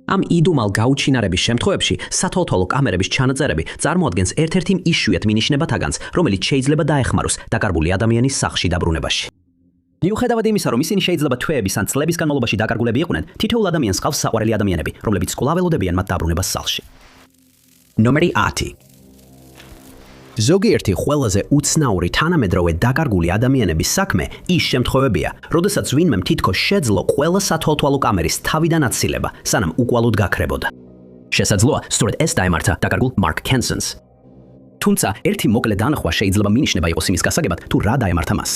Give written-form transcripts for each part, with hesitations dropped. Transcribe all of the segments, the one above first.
Am idumал გაუჩინარების შემთხვევებში სათვალთვალო კამერების ჩანაწერები წარმოადგენს ერთ-ერთი იშვიათ მინიშნებად აგანს, რომელიც შეიძლება დაეხმაროს დაკარგული ადამიანის სახლში დაბრუნებაში. მიუხედავად იმისა, რომ ისინი შეიძლება თვეების ან წლების განმავლობაში დაკარგულები იყვნენ, თითოეულ ადამიანს ჰყავს საყვარელი ადამიანები, რომლებიც კვლავ ელოდებიან მათ დაბრუნებას სახლში. ნომერი 10. ზოგიერთი ყველაზე უცნაური თანამედროვე დაკარგული ადამიანების საქმე ის შემთხვევებია, როდესაც ვინმემ თითქოს შეძლო ყველა სათვალთვალო კამერის თავიდან აცილება, სანამ უკვალოდ გაქრებოდა. შესაძლოა, სწორედ ეს დაემართა დაკარგულ მარკ კენსონს. თუმცა, ერთი მოკლე დანახვა შეიძლება მინიშნება იყოს იმის გასაგებად, თუ რა დაემართა მას.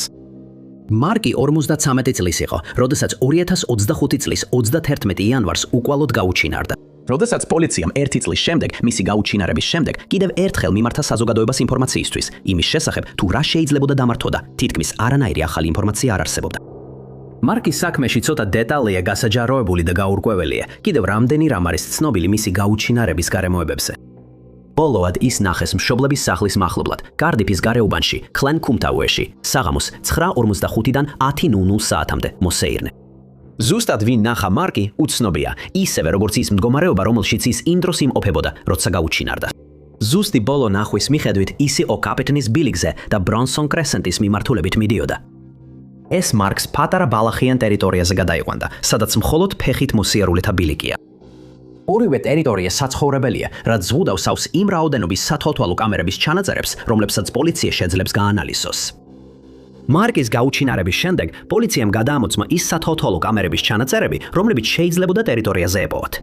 მარკი 53 წლის იყო, როდესაც 2025 წლის 31 იანვარს უკვალოდ გაუჩინარდა. როდესაც პოლიციამ 1 წლის შემდეგ, მისი გაუჩინარების შემდეგ, კიდევ ერთხელ მიმართა საზოგადოებას ინფორმაციისთვის, იმის შესახებ, თუ რა შეიძლებოდა დამართოდა, თითქმის არანაირი ახალი ინფორმაცია არ არსებობდა. მარკის საქმეში ცოტა დეტალია გასაჯაროებული და გაურკვეველია, კიდევ რამდენი რამ არის ცნობილი მისი გაუჩინარების გარემოებებზე. ბოლოად ის ნახეს მშობლების სახლის მახლობლად, კარდიფის გარეუბანში, ქლენ კუმტაუეში, საღამოს 9:45-დან 10:00 საათამდე მოსეირნე. ზუსტად ვინ ნახა მარკი უცნობია, ისევე როგორც ის მდგომარეობა, რომელშიც ის იმ დროს იმყოფებოდა, როცა გაუჩინარდა. ზუსტი ბოლო ნახვის მიხედვით ის იყო კაპიტნის ბილიგზე და ბრონსონ კრესენტის მიმართულებით მიდიოდა. ეს მარკს პატარა ბალახიან ტერიტორიაზე გადაიყვანდა, სადაც მხოლოდ ფეხით მოსიარულეთა ბილიკია. ორივე ტერიტორია საცხოვრებელია, რაც ზღუდავს ავს იმ რაოდენობის სათვალთვალო კამერების ჩანაწერებს, რომლებსაც პოლიცია შეძლებს გაანალიზოს. მარკის გაუჩინარების შემდეგ პოლიციამ გადაამოწმა ის სათვალთვალო კამერების ჩანაწერები, რომლებიც შეიძლებოდა ტერიტორიაზე ეპოვათ.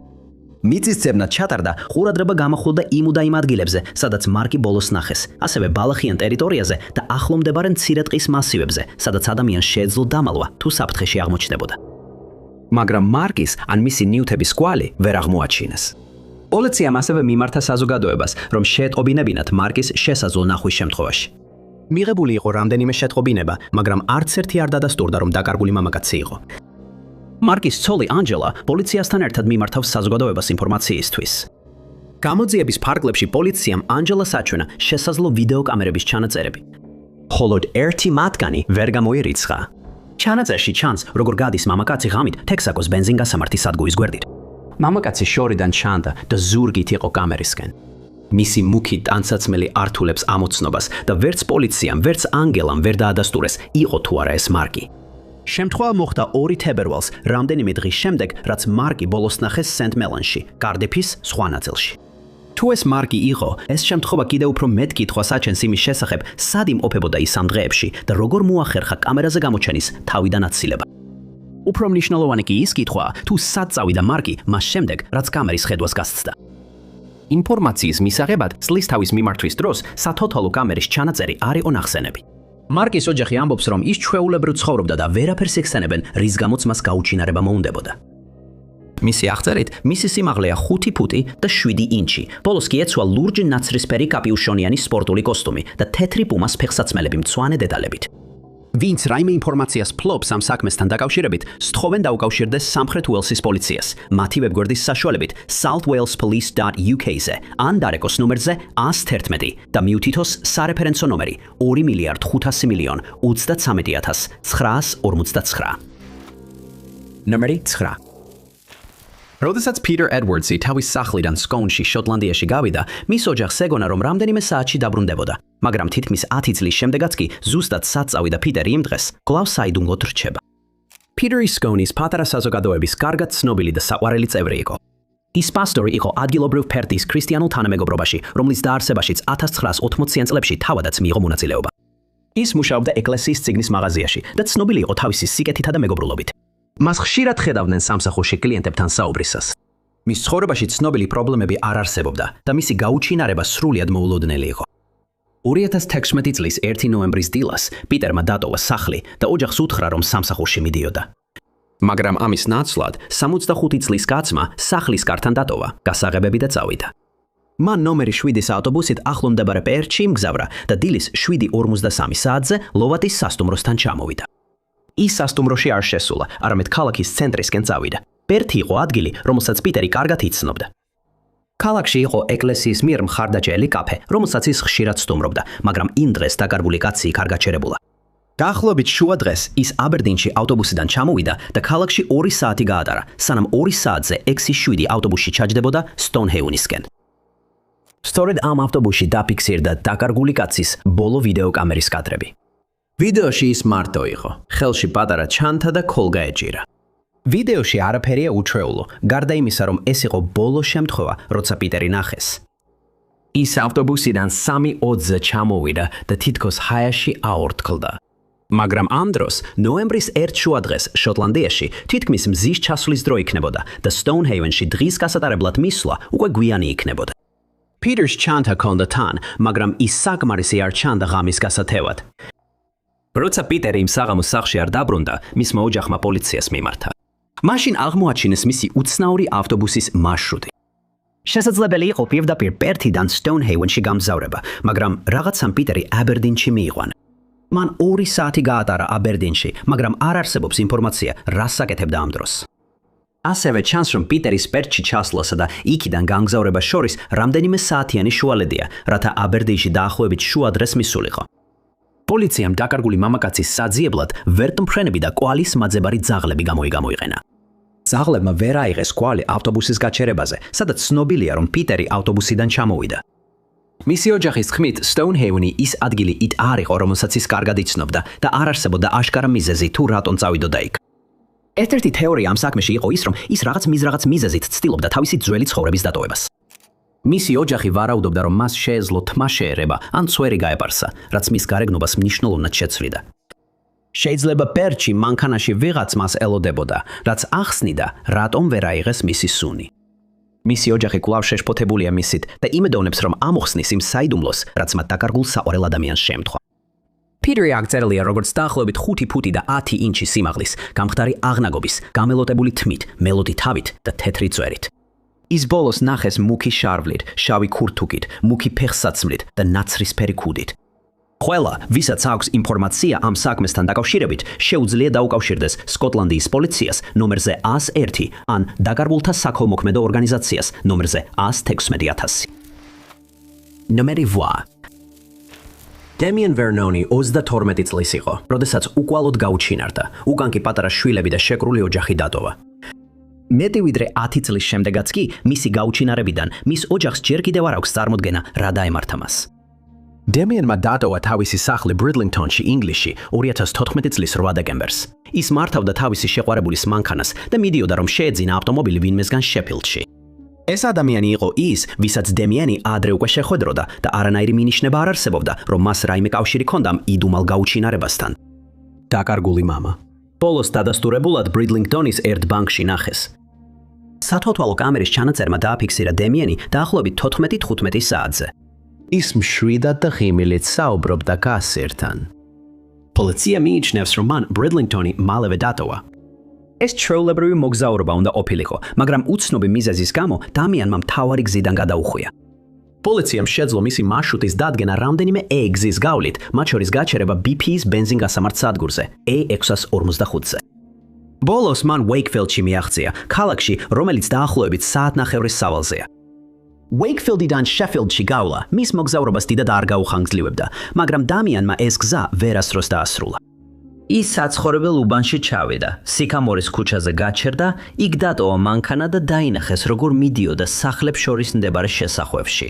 მიწისძევნად ჩატარდა ყურადღება გამახვილდა იმ ადგილებზე, სადაც მარკი ბოლოს ნახეს, ასევე ბალახიან ტერიტორიაზე და ახლომდებარე მცირე ტყის მასივებზე, სადაც ადამიანს შეეძლო დამალვა თუ საფრთხეში აღმოჩნდებოდა. მაგრამ მარკის ან მისი ნიუთების კვალი ვერ აღმოაჩინეს. პოლიციამ ასევე მიმართა საზოგადოებას, რომ შეეტყობინებინათ მარკის შესაძლო ნახვის შემთხვევაში. მიღებული იყო რამდენიმე შეტყობინება, მაგრამ არც ერთი არ დადასტურდა, რომ დაკარგული მამაკაცი იყო. მარკის ცოლი ანჯელა პოლიციასთან ერთად მიმართავს საზოგადოებას ინფორმაციისთვის. გამოძიების ფარგლებში პოლიციამ ანჯელას აჩვენა შესაძლო ვიდეო კამერების ჩანაწერები. მხოლოდ ერთი მათგანი ვერ გამოირიცხა. ჩანაწერში ჩანს, როგორ გადის მამაკაცი ღამით ტექსაკოს ბენზინგასამართი სადგურის გვერდით. მამაკაცი შორიდან ჩანდა და ზურგით იყო კამერისკენ. მისი მუქი ტანსაცმელი ართულებს ამოცნობას და ვერც პოლიციამ, ვერც ანგელამ ვერ დაადასტურეს, იყო თუ არა ეს მარკი. შემთხვევა მოხდა 2 თებერვალს, რამდენიმე დღის შემდეგ, რაც მარკი ბოლოს ნახეს სენტ-მელანში, კარდიფის სხვა ნაწილში. თუ ეს მარკი იყო, ეს შემთხვევა კიდევ უფრო მეტ კითხვას აჩენს იმის შესახებ, სად იმყოფებოდა ის ამ დღეებში და როგორ მოახერხა კამერაზე გამოჩენის თავიდან აცილება. უფრო მნიშვნელოვანი კი ის კითხვაა, თუ სად წავიდა მარკი მას შემდეგ, რაც კამერის ხედვას გასცდა. ინფორმაციის მისაღებად წლის თავის მიმართვის დროს სათვალთვალო კამერის ჩანაწერი არ იყო ნახსენები. მარკის ოჯახი ამბობს, რომ ის ჩვეულებრივ ცხოვრობდა და ვერაფერს ეხსენებენ, რის გამოც მას გაუჩინარება მოუნდებოდა. მისი აღწერით, მისი სიმაღლეა 5 ფუტი და 7 ინჩი. ბოლოს კი ეცვა ლურჯ ნაცრისფერი კაპიუშონიანი სპორტული კოსტუმი და თეთრი პუმას ფეხსაცმელები მწვანე დეტალებით. ვინც რაიმე ინფორმაციას ფლობს ამ საქმესთან დაკავშირებით, სთხოვენ დაუკავშირდეს სამხრეთ უელსის პოლიციას, მათი ვებგვერდის საშუალებით southwalespolice.uk-ზე ან დარეკოს ნომერზე 111 და მიუთითოს სარეფერენსო ნომერი 2,500,033,959. ნომერი 9. როდესაც პიტერ ედვარდსი თავის სახლიდან სკოუნში, შოტლანდიაში გავიდა, მის ოჯახს ეგონა, რომ რამდენიმე საათში დაბრუნდებოდა, მაგრამ თითქმის 10 წლის შემდეგაც კი ზუსტად სად წავიდა პიტერი იმ დღეს, კვლავ საიდუმლოდ რჩება. პიტერი სკოუნის პატარა საზოგადოების კარგად ცნობილი და საყვარელი წევრი იყო. ის პასტორი იყო ადგილობრივ ფერთის ქრისტიანულ თანამეგობრობაში, რომლის დაარსებაშიც 1980-იან წლებში თავადაც მიიღო მონაწილეობა. ის მუშაობდა ეკლესიის წიგნის მაღაზიაში და ცნობილი იყო თავისი სიკეთითა და მეგობრულობით. მას ხშირად ხედავდნენ სამსახურში კლიენტებთან საუბრისას. მის ცხოვრებაში ცნობილი პრობლემები არ არსებობდა და მისი გაუჩინარება სრულიად მოულოდნელი იყო. 2016 წლის 1 ნოემბრის დილას პიტერმა დატოვა სახლი და ოჯახს უთხრა, რომ სამსახურში მიდიოდა. მაგრამ ამის ნაცვლად 65 წლის კაცმა სახლის კართან დატოვა, გასაღებები და წავიდა. მან ნომერი 7-ის ავტობუსით ახლომდებარე პერჩი იმგზავრა და დილის 7:43 საათზე ლოვატის სასტუმროსთან ჩამოვიდა. ის სასტუმროში არ შესულა, არამედ ქალაქის ცენტრისკენ წავიდა. პერთი იყო ადგილი, რომელსაც პიტერი კარგად იცნობდა. ქალაქში იყო ეკლესიის მიერ მხარდაჭერილი კაფე, რომელსაც ის ხშირად სტუმრობდა, მაგრამ იმ დღეს დაკარგული კაცი იქ არ გაჩერებულა. დაახლოებით შუა დღეს ის აბერდინში ავტობუსიდან ჩამოვიდა და ქალაქში 2 საათი გაატარა, სანამ 2 საათზე 6-7 ავტობუსში ჩაჯდებოდა სტოუნჰეუნისკენ. სწორედ ამ ავტობუსში დაფიქსირდა დაკარგული კაცის ბოლო ვიდეო კამერის კადრები. ვიდეოში ის მარტო იყო, ხელში პატარა ჩანთა და ქოლგა ეჭირა. ვიდეოში არაფერია უჩვეულო, გარდა იმისა, რომ ეს იყო ბოლო შემთხვევა, როცა პიტერი ნახეს. ის ავტობუსიდან 3:20-ზე ჩამოვიდა და თითქოს ჰაერში აორთქლდა. მაგრამ ამ დროს, ნოემბრის 1 შუადღეს შოტლანდიაში თითქმის მზის ჩასვლის დრო იქნებოდა და სტოუნჰეივენში დღის გასატარებლად მისვლა უკვე გვიანი იქნებოდა. პიტერს ჩანთა ჰქონდა თან, მაგრამ ის საკმარისი არ ჩანდა ღამის გასათევად. როცა პიტერი იმ საღამოს სახლში არ დაბრუნდა, მისმა ოჯახმა პოლიციას მიმართა. მაშინ აღმოაჩინეს მისი უცნაური ავტობუსის მარშრუტი. შესაძლებელი იყო პირდაპირ პერთიდან სტოუნჰეივენში გამგზავრება, მაგრამ რაღაცამ პიტერი აბერდინში მიიყვანა. მან 2 საათი გაატარა აბერდინში, მაგრამ არ არსებობს ინფორმაცია, რას აკეთებდა ამ დროს. ასევე ჩანს, რომ პიტერის პერთში ჩასვლასა და იქიდან გამგზავრებას შორის რამდენიმე საათიანი შუალედია, რათა აბერდინში დაახლოებით შუადღეს მისულიყო. პოლიციამ დაკარგული მამაკაცის საძიებლად ვერტმფრენები და კვალის მაძებარი ძაღლები გამოიყენა. ძაღლებმა ვერ აიღეს კვალი ავტობუსის გაჩერებაზე, სადაც ცნობილია, რომ პიტერი ავტობუსიდან ჩამოვიდა. მისი ოჯახის თქმით, სტოუნჰეივენი ის ადგილი ით არ იყო, რომელსაც ის კარგად იცნობდა და არ არსებობდა აშკარა მიზეზი თუ რატომ წავიდოდა იქ. ერთ-ერთი თეორია ამ საქმეში იყო ის, რომ ის რაღაც მიზეზით ცდილობდა თავისი ძველი ცხოვრების დატოვებას. მისი ოჯახი ვარაუდობდა, რომ მას შეეძლო თმა შეერება ან ცვერი გაეპარსა, რაც მის გარეგნობას მნიშვნელოვნად შეცვლიდა. შეიძლება პერჩი მანქანაში ვიღაც მას ელოდებოდა, რაც ახსნიდა, რატომ ვერ აიღეს მისი სუნი. მისი ოჯახი კვლავ შეშფოთებულია მისით და იმედოვნებს, რომ ამოხსნის იმ საიდუმლოს, რაც მათ დაკარგულ საყვარელ ადამიანს შეემთხვა. პიტერი აღწერილია როგორც დაახლოებით 5 ფუტი და 10 ინჩი სიმაღლის, გამხდარი აღნაგობის, გამელოტებული თმით, მელოდი თავით და თეთრი წვერით. ის ბოლოს ნახეს მუქი შარვლით, შავი ქურთუკით, მუქი ფეხსაცმლით და ნაცრისფერი ქუდით. ყველა, ვისაც აქვს ინფორმაცია ამ საქმესთან დაკავშირებით, შეუძლია დაუკავშირდეს სკოტლანდიის პოლიციას ნომერზე 101 ან დაკარგულთა საქველმოქმედო ორგანიზაციას ნომერზე 116,000. ნომერი 8. დემიენ ვერნონი 32 წლის იყო, როდესაც უკვალოდ გაუჩინარდა, უკან კი პატარა შვილები და შეკრული ოჯახი დატოვა. მეტი ვიდრე 10 წლის შემდეგაც კი მისი გაუჩინარებიდან მის ოჯახს ჯერ კიდევ არ აქვს წარმოდგენა რა დაემართა მას. დემიენმა დატოვა თავისი სახლი ბრიდლინგტონში, ინგლისში 2014 წლის 8 დეკემბერს. ის მართავდა თავისი შეყვარებულის მანქანას და მიდიოდა რომ შეეძინა ავტომობილი ვინმესგან შეფილდში. ეს ადამიანი იყო ის, ვისაც დემიენი ადრე უკვე შეხვედროდა და არანაირი მინიშნება არ არსებობდა, რომ მას რაიმე კავშირი ჰქონდა იდუმალ გაუჩინარებასთან. დაკარგული მამა. ბოლოს დადასტურებულად ბრიდლინგტონის ერთ ბანკში ნახეს. სათვალთვალო კამერის ჩანაწერმა დააფიქსირა დემიენი დაახლოებით 14-15 საათზე. ის მშვიდად და ღიმილით საუბრობდა კასირთან. პოლიცია მიიჩნევს, რომ მან ბრიდლინგტონი მალევე დატოვა. ეს ჩვეულებრივი მოგზაურობა უნდა ყოფილიყო, მაგრამ უცნობი მიზეზის გამო დამიანმა მთავარი გზიდან გადაუხვია. პოლიციამ შეძლო მისი მარშრუტის დადგენა რამდენიმე გზის გავლით, მათ შორის გაჩერება BP-ის ბენზინგასამართ სადგურზე A645-ზე. ბოლოს მან ვეიკფილდში მიაღწია, ქალაქში, რომელიც დაახლოებით საათნახევრის სავალზეა. ვეიკფილდიდან შეფილდში გავლა, მის მოგზაურობას დიდად არ გაუხანგრძლივებდა, მაგრამ დამიანმა ეს გზა ვერასდროს დაასრულა. ის საცხოვრებელ უბანში ჩავიდა, სიკამორის ქუჩაზე გაჩერდა, იქ დატოვა მანქანა და დაინახეს, როგორ მიდიოდა სახლებს შორის მდებარე შესახვევში.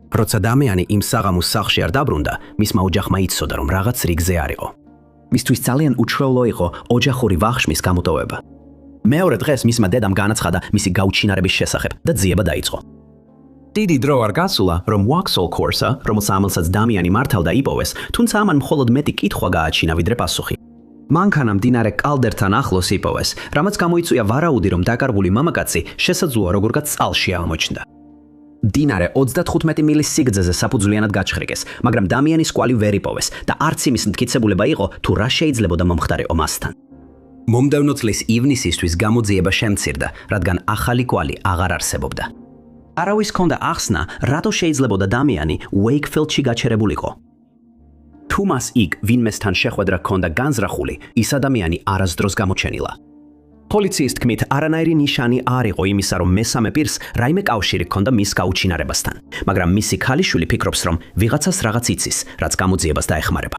როცა დამიანი იმ საღამოს სახლში არ დაბრუნდა, მისმა ოჯახმა იცოდა, რომ რაღაც რიგზე არ იყო. მისთვის ძალიან უჩვეულო იყო ოჯახური ვახშმის გამოტოვება. მეორე დღეს მისმა დედამ განაცხადა მისი გაუჩინარების შესახებ და ძიება დაიწყო. დიდი დრო არ გასულა, რომ ვაქსოლ კორსა, რომელსაც დამიანი მართავდა იპოვეს, თუმცა ამან მხოლოდ მეტი კითხვა გააჩინა ვიდრე პასუხი. მანქანა მდინარე კალდერთან ახლოს იპოვეს, რამაც გამოიწვია ვარაუდი, რომ დაკარგული მამაკაცი შესაძლოა როგორღაც წყალში აღმოჩნდა. მდინარე 35 მილის სიგრძეზე საფუძვლიანად გაჩხრიკეს, მაგრამ დამიანის კვალი ვერ იპოვეს და არც იმის მტკიცებულება იყო, თუ რა შეიძლებოდა მომხდარიყო მასთან. მომდევნო წლის ივნისისთვის გამოძიება შემცირდა, რადგან ახალი კვალი აღარ არსებობდა. არავის ჰქონდა ახსნა, რატო შეიძლებოდა დამიანი ვეიკფილდში გაჩერებულიყო. თუ მას იქ ვინმესთან შეხვედრა ჰქონდა განზრახული, ის ადამიანი არასდროს გამოჩენილა. პოლიციის თქმით, არანაირი ნიშანი არ იყო იმისა, რომ მესამე პირს რაიმე კავშირი ჰქონდა მის გაუჩინარებასთან, მაგრამ მისი ქალიშვილი ფიქრობს, რომ ვიღაცას რაღაც იცის, რაც გამოძიებას დაეხმარება.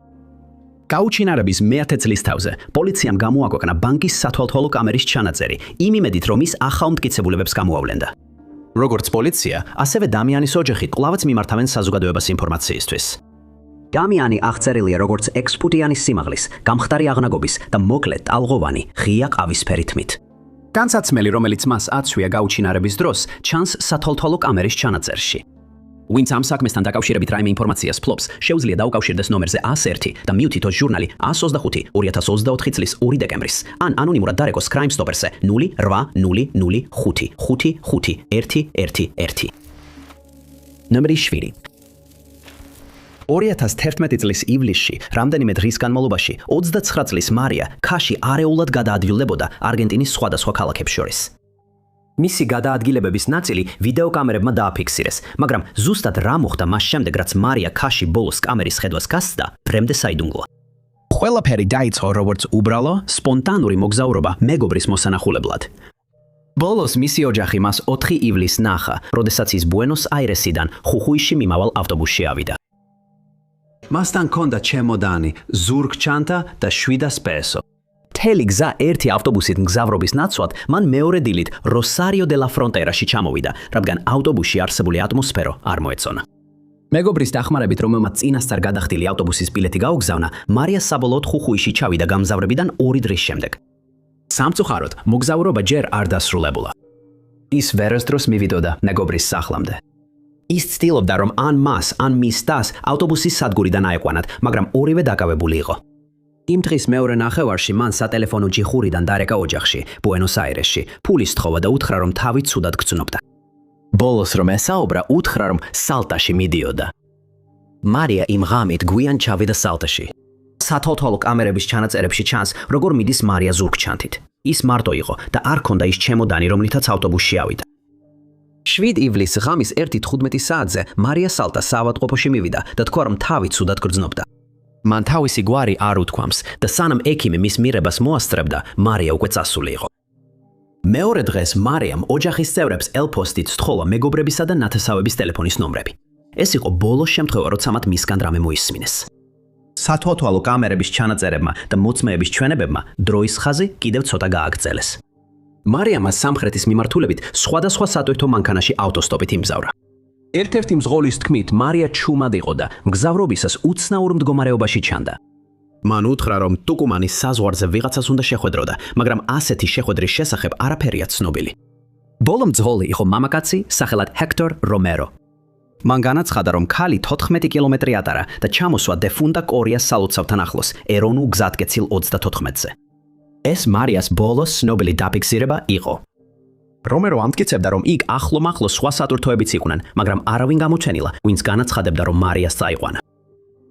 გაუჩინარების მე-10 წლის თავზე პოლიციამ გამოაქვეყნა ბანკის სათვალთვალო კამერის ჩანაწერი, იმ იმედით, რომ ის ახალ მტკიცებულებებს გამოავლენდა. როგორც პოლიცია, ასევე დამიანის ოჯახი კვლავაც მიმართავენ საზოგადოებას ინფორმაციისთვის. დამიანი აღწერილია როგორც ექსპუტიანის სიმაღლის, გამხდარი აღნაგობის და მოკლე ტალღოვანი, ღია ყავისფერი თმით. განსაცმელი, რომელიც მას აცვია გაუჩინარების დროს, ჩანს სათვალთვალო კამერის ჩანაწერში. ვინც ამ საქმესთან დაკავშირებით რაიმე ინფორმაციას ფლობს, შეუძლია დაუკავშირდეს ნომერზე 101 და მიუთითოს ჟურნალი 125-2024 წლის 2 დეკემბრის, ან ანონიმურად დარეკოს Crime Stopper-ზე 0800555111. ნომერი 7. 2011 წლის ივლისში, რამდენიმე დღის განმავლობაში, 29 წლის მარია ქაში არეულად გადაადგილდებოდა არგენტინის სხვადასხვა ქალაქებს შორის. მისი გადაადგილებების ნაწილი ვიდეოკამერებმა დააფიქსირეს, მაგრამ ზუსტად რა მოხდა მას შემდეგ, რაც მარია ქაში ბოლოს კამერის ხედვას გასცდა, დღემდე საიდუმლოა. ყველაფერი დაიწყო როგორც უბრალო, სპონტანური მოგზაურობა მეგობრის მოსანახულებლად. ბოლოს მისი ოჯახი მას 4 ივლისს ნახა, როდესაც ის ბუენოს-აირესიდან ხუხუიში მიმავალ ავტობუსში ავიდა. მასთან ჰქონდა ჩემოდანი, ზურგჩანთა და 700 პესო. მთელი გზა ერთი ავტობუსით მგზავრობის ნაცვლად მან მეორე დილით როსარიო დე ლა ფრონტერაში ჩამოვიდა, რადგან ავტობუსში არსებული ატმოსფერო არ მოეწონა. მეგობრის დახმარებით, რომელმაც წინასწარ გადახდილი ავტობუსის ბილეთი გაუგზავნა, მარია საბოლოოდ ხუხუიში ჩავიდა გამგზავრებიდან 2 დღის შემდეგ. სამწუხაროდ, მოგზაურობა ჯერ არ დასრულებულა. ის ვერასდროს მივიდოდა მეგობრის სახლამდე. ის ცდილობდა, რომ ან მას, ან მის დას ავტობუსის სადგურიდან აეყვანათ, მაგრამ ორივე დაკავებული იყო. იმ დღის მეორე ნახევარში მან სატელეფონო ჯიხურიდან დარეკა ოჯახში, ბუენოს-აირესში, ფულის თხოვა და უთხრა, რომ თავი ცუდად გრძნობდა. ბოლოს რომ ესაუბრა, უთხრა, რომ სალტაში მიდიოდა. მარია იმ ღამით გვიან ჩავიდა სალტაში. სათვალთვალო კამერების ჩანაწერებში ჩანს, როგორ მიდის მარია ზურგჩანთით. ის მარტო იყო და არ ჰქონდა ის ჩემოდანი, რომლითაც ავტობუსში ავიდა. 7 ივლისს ღამის 1:15 საათზე მარია სალტას საავადმყოფოში მივიდა და თქვა, რომ თავი ცუდად გრძნობდა. მან თავისი გვარი არ უთქვამს და სანამ ექიმი მის მიღებას მოასწრებდა, მარია უკვე წასული იყო. მეორე დღეს მარიამ ოჯახის წევრებს ელ-პოსტით სთხოვა მეგობრებისა და ნათესავების ტელეფონის ნომრები. ეს იყო ბოლო შემთხვევა, როცა მათ მისგან რამე მოისმინეს. სათვალთვალო კამერების ჩანაწერებმა და მოწმეების ჩვენებებმა დროის ხაზი კიდევ ცოტა გააგრძელეს. მარიამმა სამხრეთის მიმართულებით სხვადასხვა სატვირთო მანქანაში ავტოსტოპით იმგზავრა. ერთ-ერთი მზღოლის თქმით, მარია ჩუმად იყო და მგზავრობისას უცნაურ მდგომარეობაში ჩანდა. მან უთხრა, რომ ტუკუმანის საზღვარზე ვიღაცას უნდა შეხვედროდა, მაგრამ ასეთი შეხვედრის შესახებ არაფერია ცნობილი. ბოლო მძღოლი იყო მამაკაცი, სახელად ჰექტორ რომერო. მან განაცხადა, რომ ქალი 14 კილომეტრი ატარა და ჩამოსვა დე ფუნდა კორიას სალოცავთან ახლოს, ეროვნულ გზატკეცილ 34-ზე. ეს მარიას ბოლოს ცნობილი დაფიქსირება იყო. რომერო ამტკიცებდა, რომ იქ ახლო-მახლო სხვა სატვირთოებიც იყვნენ, მაგრამ არავინ გამოჩენილა, ვინც განაცხადებდა, რომ მარიას წაიყვანა.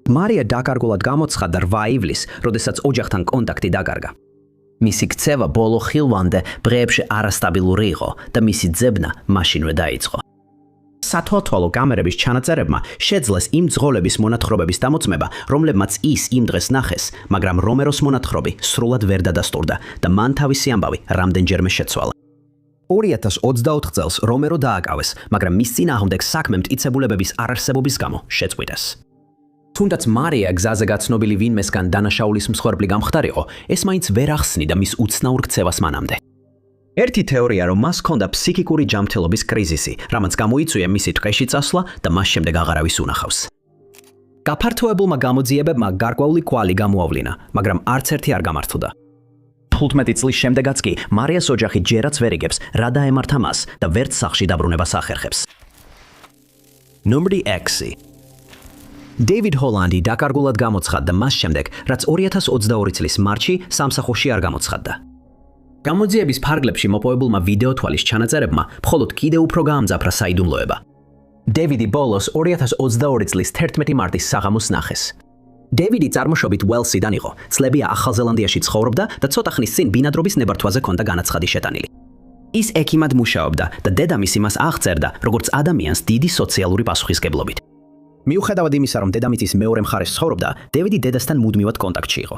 მარია დაკარგულად გამოცხადდა 8 ივლისს, როდესაც ოჯახთან კონტაქტი დაკარგა. მისი ქცევა ბოლო ხილვამდე დღეებში არასტაბილური იყო და მისი ძებნა მაშინვე დაიწყო. სათვალთვალო კამერების ჩანაწერებმა შეძლეს იმ მძღოლების მონათხრობების დამოწმება, რომლებმაც ის იმ დღეს ნახეს, მაგრამ რომეროს მონათხრობი სრულად ვერ დადასტურდა და მან თავისი ამბავი რამდენჯერმე შეცვალა. 2024 წელს რომერო დააკავეს, მაგრამ მის წინააღმდეგ საქმე მტკიცებულებების არარსებობის გამო შეწყვიტეს. თუნდაც მარია გზაზე გაცნობილი ვინმესგან დანაშაულის მსხვერპლი გამხდარიყო, ეს მაინც ვერ ახსნიდა მის უცნაურ ქცევას მანამდე. ერთი თეორია, რომ მას ჰქონდა ფსიქიკური ჯანმრთელობის კრიზისი, რამაც გამოიწვია მისი ტყეში წასვლა და მას შემდეგ აღარავის უნახავს. გაფართოებულმა გამოძიებებმა გარკვეული კვალი გამოავლინა, მაგრამ არც ერთი არ გამართლდა. 15 წლის შემდეგაც კი მარიას ოჯახი ჯერაც ვერ იგებს, რა დაემართა მას და ვერც სახლში დაბრუნებას ახერხებს. ნომერი 6. დეივიდ ჰოლანდი დაკარგულად გამოცხადდა მას შემდეგ, რაც 2022 წლის მარტში სამსახურში არ გამოცხადდა. გამოძიების ფარგლებში მოპოვებულმა ვიდეოთვალის ჩანაწერებმა მხოლოდ კიდევ უფრო გაამძაფრა საიდუმლოება. დევიდი ბოლოს 2022 წლის 11 მარტის საღამოს ნახეს. დევიდი წარმოშობით უელსიდან იყო, წლებია ახალ ზელანდიაში ცხოვრობდა და ცოტა ხნის წინ ბინადრობის ნებართვაზე ჰქონდა განაცხადი შეტანილი. ის ექიმად მუშაობდა და დედამისი მას აღწერდა, როგორც ადამიანს დიდი სოციალური პასუხისგებლობით. მიუხედავად იმისა, რომ დედამიწის მეორე მხარეს ცხოვრობდა, დევიდი დედასთან მუდმივად კონტაქტში იყო.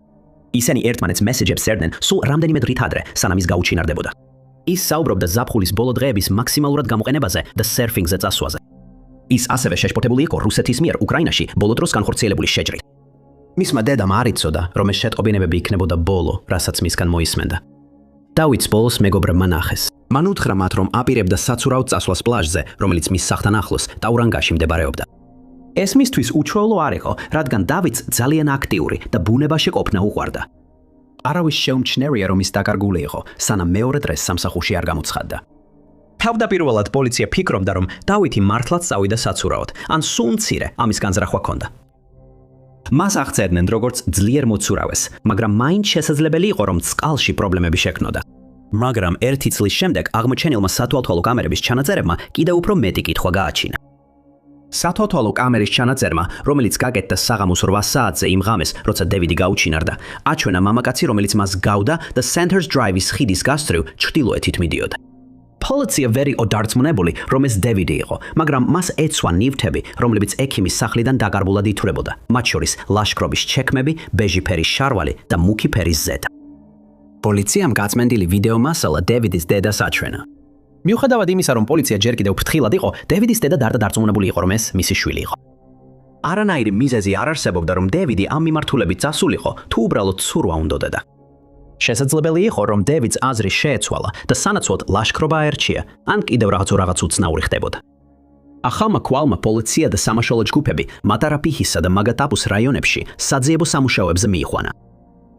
ისინი ერთმანეთს მესეჯებს წერდნენ სულ რამდენიმე დღით ადრე, სანამ ის გაუჩინარდებოდა. ის საუბრობდა ზაფხულის ბოლო დღეების მაქსიმალურად გამოყენებაზე და სერფინგზე წასვლაზე. ის ასევე შეშფოთებული იყო რუსეთის მიერ უკრაინაში ბოლო დროს განხორციელებული შეჯრით. მისმა დედამ არ იცოდა, რომ ეს შეტყობინებები იქნებოდა ბოლო, რასაც მისგან მოისმენდა. დავით ბოლოს მეგობრებმა ნახეს. მან უთხრა მათ, რომ აპირებდა საცურაოდ წასვლას პლაჟზე, რომელიც მის სახლთან ახლოს, ტაურანგაში მდებარეობდა. ეს მისთვის უჩვეულო არ იყო, რადგან დავიდს ძალიან აქტიური და ბუნებაში ყოფნა უყვარდა. არავის შეუმჩნევია, რომ ის დაკარგული იყო, სანამ მეორე დღეს სამსახურში არ გამოცხადდა. თავდაპირველად პოლიცია ფიქრობდა, რომ დავითი მართლაც წავიდა საცურაოდ, ან სულ მცირე ამის განზრახვა ჰქონდა. მას აღწერდნენ როგორც ძლიერ მოცურავეს, მაგრამ მაინც შესაძლებელი იყო, რომ წყალში პრობლემები შექმნოდა. მაგრამ ერთი წლის შემდეგ აღმოჩენილმა სათვალთვალო კამერების ჩანაწერებმა კიდევ უფრო მეტი კითხვა გააჩინა. სათვალთვალო კამერის ჩანაწერმა, რომელიც გაკეთდა საღამოს 8 საათზე იმ ღამეს, როცა დევიდი გაუჩინარდა, აჩვენა მამაკაცი, რომელიც მას გავდა და Sandhurst Drive-ის ხიდის გასწვრივ ჩრდილოეთით მიდიოდა. პოლიცია ვერ იყო დარწმუნებული, რომ ეს დევიდი იყო, მაგრამ მას ეცვა ნივთები, რომლებიც ექიმის სახლიდან დაკარგულად ითვლებოდა, მათ შორის ლაშქრობის ჩექმები, ბეჟი ფერის შარვალი და მუქი ფერის ზედა. პოლიციამ გაწმენდილი ვიდეო მასალა დევიდის დედას აჩვენა. მიუხედავად იმისა, რომ პოლიცია ჯერ კიდევ ფრთხილად იყო, დევიდის დედა დარწმუნებული იყო, რომ ეს მისი შვილი იყო. არანაირი მიზეზი არ არსებობდა, რომ დევიდი ამ მიმართულებით წასულიყო, თუ უბრალოდ ცურვა უნდოდა. შესაძლებელი იყო, რომ დევიდს აზრი შეეცვალა და სანაცვლოდ ლაშქრობა აერჩია, ან კიდევ რაღაც უცნაური ხდებოდა. ახალმა კვალმა პოლიცია და სამაშველო ჯგუფები მატარაპიჰისა და მაგატაპუს რაიონებში საძიებო სამუშაოებზე მიიყვანა.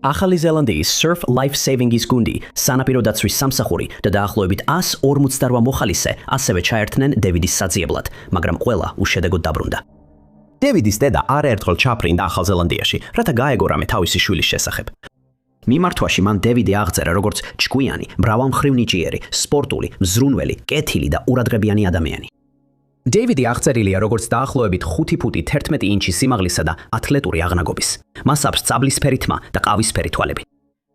ახალი ზელანდიის Surf Life Saving-ის გუნდი, სანაპირო დაცვის სამსახური და დაახლოებით 148 მოხალისე ასევე ჩაერთნენ დევიდის საძიებლად, მაგრამ ყველა უშედეგოდ დაბრუნდა. დევიდის დედა არაერთხელ ჩაფრინდა ახალ ზელანდიაში, რათა გაეგორამე თავისი შვილის შესახებ. მიმართვაში მან დევიდი აღწერა როგორც ჭკვიანი, მრავალმხრივნიჭიერი, სპორტული, მზრუნველი, კეთილი და ყურადღებიანი ადამიანი. დევიდი აღწერილია როგორც დაახლოებით 5 ფუტი 11 ინჩი სიმაღლისა და ათლეტური აღნაგობის. მას აქვს წაბლისფერი თმა და ყავისფერი თვალები.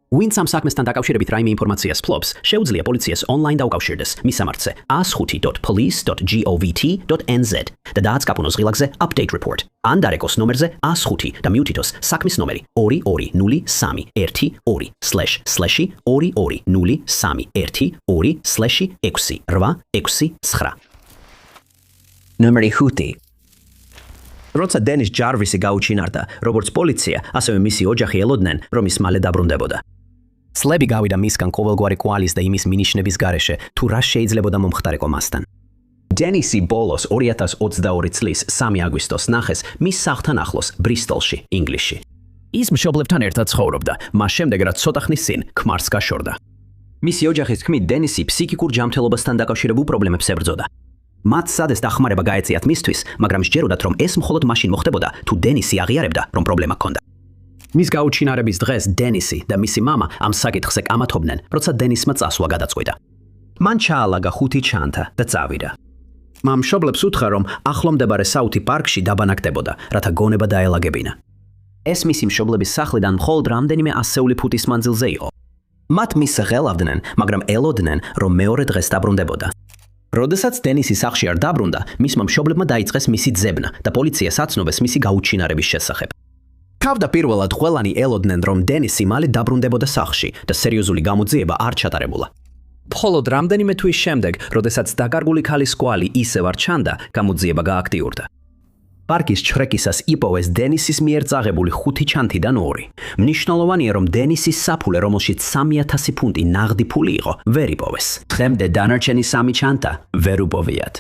ვინც ამ საქმესთან დაკავშირებით რაიმე ინფორმაციას ფლობს, შეუძლია პოლიციას ონლაინ დაუკავშირდეს მისამართზე 105.police.gov.nz და დააცკაპუნოს ღილაკზე update report. ან დარეკოს ნომერზე 105 და მიუთითოს საქმის ნომერი 220312-220312-6-869. ნომერი 5. როცა დენის ჯარვისი გაუჩინარდა, როგორც პოლიცია, ასევე მისი ოჯახი ელოდნენ, რომ ის მალე დაბრუნდებოდა. სლები გავიდა მისგან ყოველგვარი კვალის და იმის მინიშნების გარეშე, თუ რა შეიძლებოდა მომხდარიყო მასთან. დენისი ბოლოს 2022 წლის 3 აგვისტოს ნახეს მის სახლთან ახლოს, ბრისტოლში, ინგლისში. ის მშობლებთან ერთად ცხოვრობდა, მას შემდეგ რაც ცოტა ხნის წინ ქმარს გაშორდა. მისი ოჯახის თქმით, დენისი ფსიქიკურ ჯანმრთელობასთან დაკავშირებულ პრობლემებს ებრძოდა. მათ სადეს დახმარება გაეწიათ მისთვის, მაგრამ სჯეროდათ, რომ ეს მხოლოდ მაშინ მოხდებოდა, თუ დენისი აღიარებდა, რომ პრობლემა ჰქონდა. მის გაუჩინარების დღეს დენისი და მისი მამა ამ საკითხზე კამათობდნენ, როცა დენისმა წასვლა გადაწყვიტა. მან ჩაალაგა 5 ჩანთა და წავიდა. მან მშობლებს უთხრა, რომ ახლომდებარე საუთი პარკში დაბანაკდებოდა, რათა გონება დაელაგებინა. ეს მისი მშობლების სახლიდან მხოლოდ რამდენიმე 100 ფუტის მანძილზე იყო. მათ მის ღელავდნენ, მაგრამ ელოდნენ, რომ მეორე დღეს დაბრუნდებოდა. როდესაც დენისი სახლში არ დაბრუნდა, მისმა მშობლებმა დაიწყეს მისი ძებნა და პოლიციას აცნობეს მისი გაუჩინარების შესახებ. თავდაპირველად ყველანი ელოდნენ, რომ დენისი მალე დაბრუნდებოდა სახლში და სერიოზული გამოძიება არ ჩატარებულა. მხოლოდ რამდენიმე თვის შემდეგ, როდესაც დაკარგული ქალის კვალი ისევ არ ჩანდა, გამოძიება გააქტიურდა. პარკის ჩრეკისას იპოვეს დენისის მიერ წაღებული 5 ჩანთიდან 2. მნიშვნელოვანია, რომ დენისის საფულე, რომელშიც 3000 ფუნტი ნაღდი ფული იყო, ვერ იპოვეს. დღემდე დანარჩენი 3 ჩანთა ვერ უპოვიათ.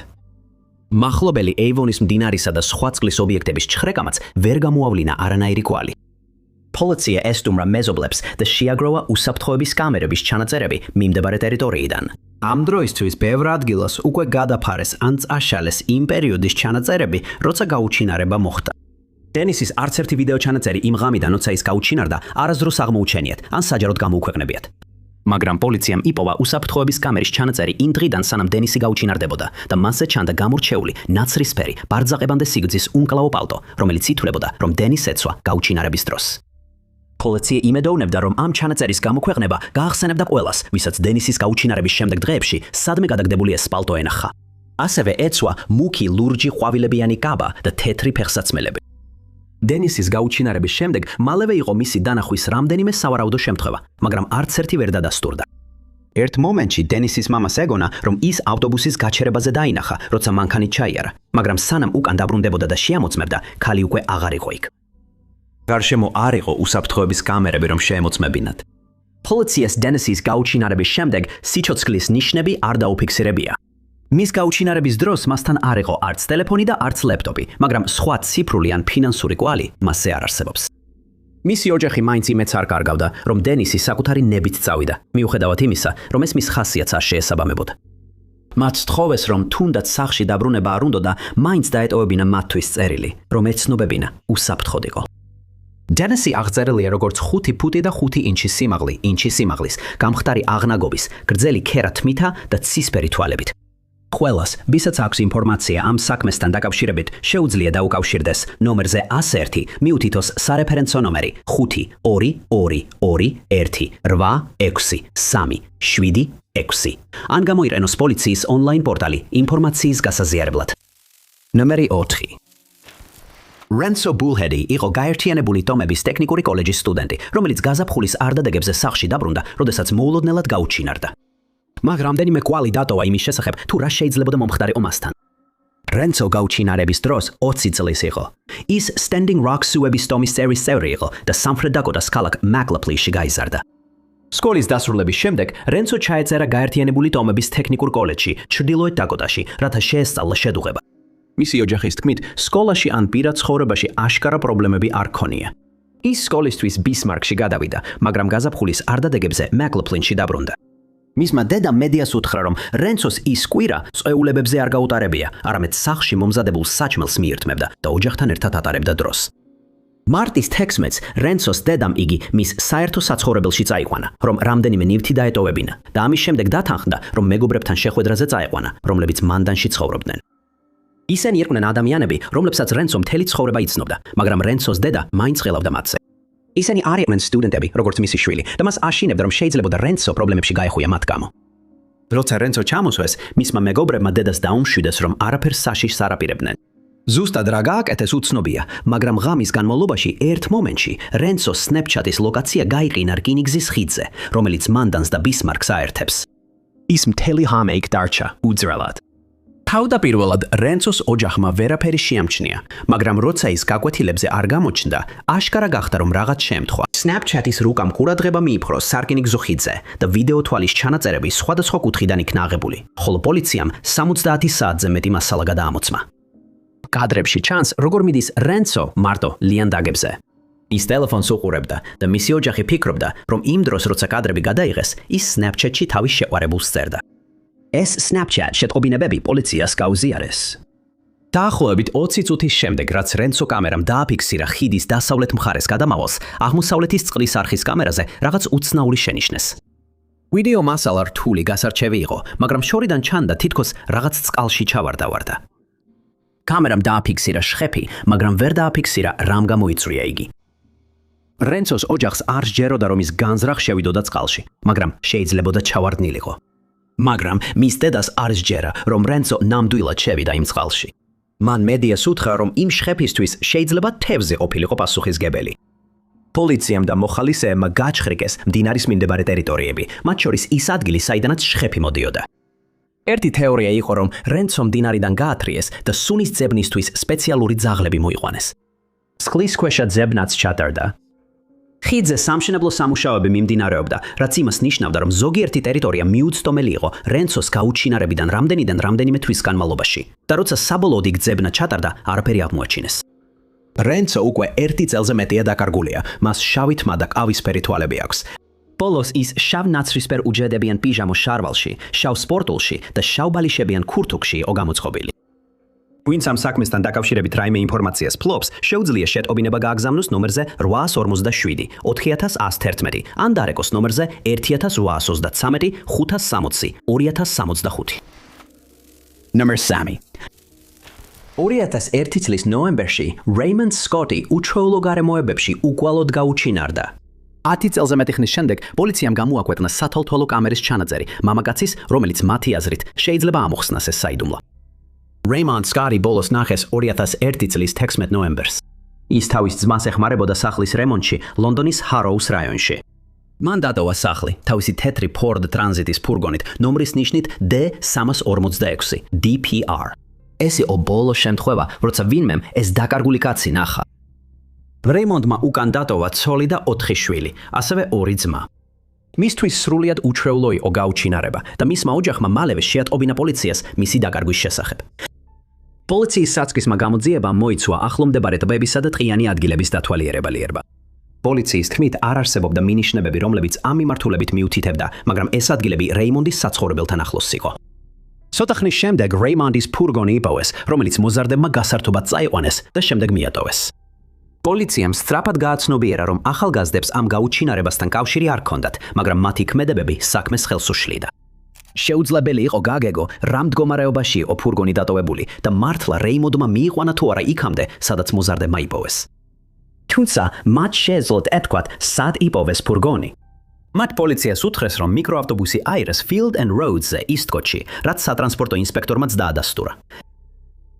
მახლობელი ეივონის მდინარისა და სხვა წყლის ობიექტების ჩხრეკამაც ვერ გამოავლინა არანაირი კვალი. პოლიცია ესტუმრა მეზობლებს და შეაგროვა უსაფრთხოების კამერების ჩანაწერები მიმდებარე ტერიტორიიდან. ამ დროისთვის ბევრ ადგილას უკვე გადაფარეს ან წაშალეს იმ პერიოდის ჩანაწერები, როცა გაუჩინარება მოხდა. დენისის არც ერთი ვიდეო ჩანაწერი იმ ღამიდან, როცა ის გაუჩინარდა, არასდროს აღმოუჩენიათ ან საჯაროდ გამოუქვეყნებიათ. მაგრამ პოლიციამ იპოვა უსაფრთხოების კამერის ჩანაწერი იმ დღიდან, სანამ დენისი გაუჩინარდებოდა და მასზე ჩანდა გამორჩეული ნაცრისფერი, ბარძაყებამდე სიგრძის უმკლავო პალტო, რომელიც ითვლებოდა, რომ დენის ეცვა გაუჩინარების დროს. პოლიცია იმედოვნებდა, რომ ამ ჩანაწერის გამოქვეყნება გაახსენებდა ყველას, ვისაც დენისის გაუჩინარების შემდეგ დღეებში სადმე გადაგდებული ეს პალტო ენახა. ასევე ეცვა მუქი ლურჯი ყვავილებიანი კაბა და თეთრი ფეხსაცმელები. დენისის გაუჩინარების შემდეგ მალევე იყო მისი დანახვის რამდენიმე სავარაუდო შემთხვევა, მაგრამ არც ერთი ვერ დადასტურდა. ერთ მომენტში დენისის მამას ეგონა, რომ ის ავტობუსის გაჩერებაზე დაინახა, როცა მანქანით ჩაიარა, მაგრამ სანამ უკან დაბრუნდებოდა და შეამოწმებდა, ქალი უკვე აღარ იყო იქ. გარშემო არ იყო უსაფრთხოების კამერები, რომ შეემოწმებინათ. პოლიციას დენისის გაუჩინარების შემდეგ სიცოცხლის ნიშნები არ დაუფიქსირებია. მის გაუჩინარების დროს მასთან არ იყო არც ტელეფონი და არც ლეპტოპი, მაგრამ სხვა ციფრული ან ფინანსური კვალი მასზე არ არსებობს. მისი ოჯახი მაინც იმედს არ კარგავდა, რომ დენისი საკუთარი ნებით წავიდა, მიუხედავად იმისა, რომ ეს მის ხასიათს არ შეესაბამებოდა. მათ სთხოვეს, რომ თუნდაც სახლში დაბრუნება არ უნდოდა, მაინც დაეტოვებინა მათთვის წერილი, რომ ეცნობებინა უსაფრთხოდ იყო. დენისი აღწერილია როგორც 5 ფუტი და 5 ინჩის სიმაღლის, გამხდარი აღნაგობის, გრძელი ქერა თმითა და ცისფერი თვალებით. ყველას, ვისაც აქვს ინფორმაცია ამ საქმესთან დაკავშირებით, შეუძლია დაუკავშირდეს ნომერზე 101, მიუთითოს სარეფერენსო ნომერი 522286376. ან გამოიყენოს პოლიციის ონლაინ პორტალი ინფორმაციის გასაზიარებლად. ნომერი 4. რენცო ბულჰედი იყო გაერთიანებული ტომების ტექნიკური კოლეჯის სტუდენტი, რომელიც გაზაფხულის არდადეგებზე სახლში დაბრუნდა, როდესაც მოულოდნელად გაუჩინარდა. მაგრამ რამდენიმე კვალი დატოვა იმის შესახებ, თუ რა შეიძლებოდა მომხდარიყო მასთან. რენცო გაუჩინარების დროს 20 წლის იყო. ის Standing Rock სუების ტომის წევრი იყო და სამხრეთ დაკოტას ქალაქ McLaughlin-ში გაიზარდა. სკოლის დასრულების შემდეგ რენცო ჩაეწერა გაერთიანებული ტომების ტექნიკურ კოლეჯში, ჩრდილოეთ დაკოტაში, რათა შეესწავლა შედუღება. მისი ოჯახის თქმით, სკოლაში ან პირად ცხოვრებაში აშკარა პრობლემები არ ქონია. ის სკოლისთვის ბისმარკში გადავიდა, მაგრამ გაზაფხულის არდადეგებზე McLaughlin-ში დაბრუნდა. მისმა დედამ მედიას უთხრა, რომ რენცოს ის კვირა წვეულებებზე არ გაუტარებია, არამედ სახლში მომზადებულ საჭმელს მიირთმევდა და ოჯახთან ერთად ატარებდა დროს. მარტის 16-ს რენცოს დედამ იგი მის საერთო საცხოვრებელში წაიყვანა, რომ რამდენიმე ნივთი დაეტოვებინა და ამის შემდეგ დათანხმდა, რომ მეგობრებთან შეხვედრაზე წაეყვანა, რომლებიც მანდანში ცხოვრობდნენ. ისინი იყვნენ ადამიანები, რომლებსაც რენცო მთელი ცხოვრება იცნობდა, მაგრამ რენცოს დედა მაინც ხელავდა მათზე. ისინი არ იყვნენ სტუდენტები, როგორც მისი შვილი, და მას აშინებდა, რომ შეიძლებოდა რენცო პრობლემებში გაეხუია მათ გამო. როცა რენცო ჩამოსვეს, მისმა მეგობრებმა დედას დაუმშვიდეს, რომ არაფერს საშიშს არ აპირებდნენ. ზუსტად რა გააკეთეს უცნობია, მაგრამ ღამის განმავლობაში ერთ მომენტში რენცო Snapchat-ის ლოკაცია გაიყინა რკინიგზის ხიდზე, რომელიც მანდანს და ბისმარკს აერთებს. ის მთელი ღამე იქ დარჩა უძრალად. თავდაპირველად რენცოს ოჯახმა ვერაფერი შეამჩნია, მაგრამ როცა ის გაკვეთილებზე არ გამოჩნდა, აშკარა გახდა, რომ რაღაც შეემთხვა. Snapchat-ის რუკამ ყურადღება მიიპყრო სარკინიგზო ხიდზე და ვიდეო თვალის ჩანაწერები სხვადასხვა კუთხიდან იქნა აღებული, ხოლო პოლიციამ 70 საათზე მეტი მასალა გადაამოწმა. კადრებში ჩანს, როგორ მიდის რენცო მარტო ლიანდაგებზე. ის ტელეფონს უყურებდა და მისი ოჯახი ფიქრობდა, რომ იმ დროს, როცა კადრები გადაიღეს, ის Snapchat-ში თავის შეყვარებულს წერდა. ეს Snapchat შეტყობინებები პოლიციას გაუზიარეს. დაახლოებით 20 წუთის შემდეგ, რაც რენცო კამერამ დააფიქსირა ხიდის დასავლეთ მხარეს გადამავალს, აღმოსავლეთის წყლის არხის კამერაზე რაღაც უცნაური შენიშნეს. ვიდეო მასალა რთული გასარჩევი იყო, მაგრამ შორიდან ჩანდა თითქოს რაღაც წყალში ჩავარდავარდა. კამერამ დააფიქსირა შხეფი, მაგრამ ვერ დააფიქსირა რამ გამოიწვია იგი. რენცოს ოჯახს არ სჯეროდა, რომ ის განზრახ შევიდოდა წყალში, მაგრამ შეიძლებოდა ჩავარდნილიყო. მაგრამ მის დედას არ სჯერა, რომ რენცო ნამდვილად შევიდა იმ წყალში. მან მედიას უთხრა, რომ იმ შხეფისთვის შეიძლება თევზი ყოფილიყო პასუხისგებელი. პოლიციამ და მოხალისეებმა გაჩხრიკეს მდინარის მიმდებარე ტერიტორიები, მათ შორის ის ადგილი, საიდანაც შხეფი მოდიოდა. ერთი თეორია იყო, რომ რენცო მდინარიდან გაათრიეს და სუნის ძებნისთვის სპეციალური ძაღლები მოიყვანეს. სკლისქვეშა ძებნაც ჩატარდა. ხიდზე სამშენებლო სამუშაოები მიმდინარეობდა, რაც იმას ნიშნავდა, რომ ზოგიერთი ტერიტორია მიუცდომელი იყო რენცოს გაუჩინარებიდან რამდენიმე თვის განმავლობაში და როცა საბოლოოდ იქ ძებნა ჩატარდა, არაფერი აღმოაჩინეს. რენცო უკვე 1 წელზე მეტია დაკარგულია, მას შავი თმა და ყავისფერი თვალები აქვს. ბოლოს ის შავ ნაცრისფერ უჯრედებიან პიჟამოს შარვალში, შავ სპორტულში და შავ ბალიშებიან ქურთუკში იყო გამოწყობილი. ვინც ამ საქმესთან დაკავშირებით რაიმე ინფორმაციას ფლობს, შეუძლია შეტყობინება გააგზავნოს ნომერზე 847 4111 ან დარეკოს ნომერზე 1833 560 2065. Number 3. 2001 წლის ნოემბერში რეიმონდ სკოტი უჩვეულო გარემოებებში უკვალოდ გაუჩინარდა. 10 წელზე მეტი ხნის შემდეგ პოლიციამ გამოაკვეთნა სათვალთვალო კამერის ჩანაწერი მამაკაცის, რომელიც მათი აზრით შეიძლება ამოხსნას ეს საიდუმლო. რეიმონდ სკოტი ბოლოს ნახეს 2001 წლის 16 ნოემბერს. ის თავის ძმას ეხმარებოდა სახლის რემონტში ლონდონის ჰაროუს რაიონში. მან დატოვა სახლი თავისი თეთრი Ford Transit-ის ფურგონით ნომრის ნიშნით D346 DPR. ეს იყო ბოლო შემთხვევა, როცა ვინმემ ეს დაკარგული კაცი ნახა. რეიმონდმა უკან დატოვა ცოლი და 4 შვილი, ასევე 2 ძმა. მისთვის სრულიად უჩვეულო იყო გაუჩინარება და მისმა ოჯახმა მალევე შეატყობინა პოლიციას მისი დაკარგვის შესახებ. პოლიციის საწყისმა გამოძიებამ მოიცვა ახლომდებარე ტბებისა და ტყიანი ადგილების დათვალიერება. პოლიციის თქმით არ არსებობდა მინიშნებები, რომლებიც ამ მიმართულებით მიუთითებდა, მაგრამ ეს ადგილები რეიმონდის საცხოვრებელთან ახლოს იყო. ცოტა ხნის შემდეგ რეიმონდის ფურგონი იპოვეს, რომელიც მოზარდებმა გასართობად წაიყვანეს და შემდეგ მიატოვეს. პოლიციამ სწრაფად გააცნობიერა, რომ ახალგაზრდებს ამ გაუჩინარებასთან კავშირი არ ჰქონდათ, მაგრამ მათი ქმედებები საქმეს ხელს უშლიდა. შეუძლებელი იყო გაგეგო, რა მდგომარეობაში იყო ფურგონი დატოვებული და მართლა რეიმონდმა მიიყვანა თუ არა იქამდე, სადაც მოზარდებმა იპოვეს. თუმცა მათ შეეძლოთ ეთქვათ, სად იპოვეს ფურგონი. მათ პოლიციას უთხრეს, რომ მიკროავტობუსი აირეს Field and Roads-ზე ისტკოტში, რაც სატრანსპორტო ინსპექტორმაც დაადასტურა.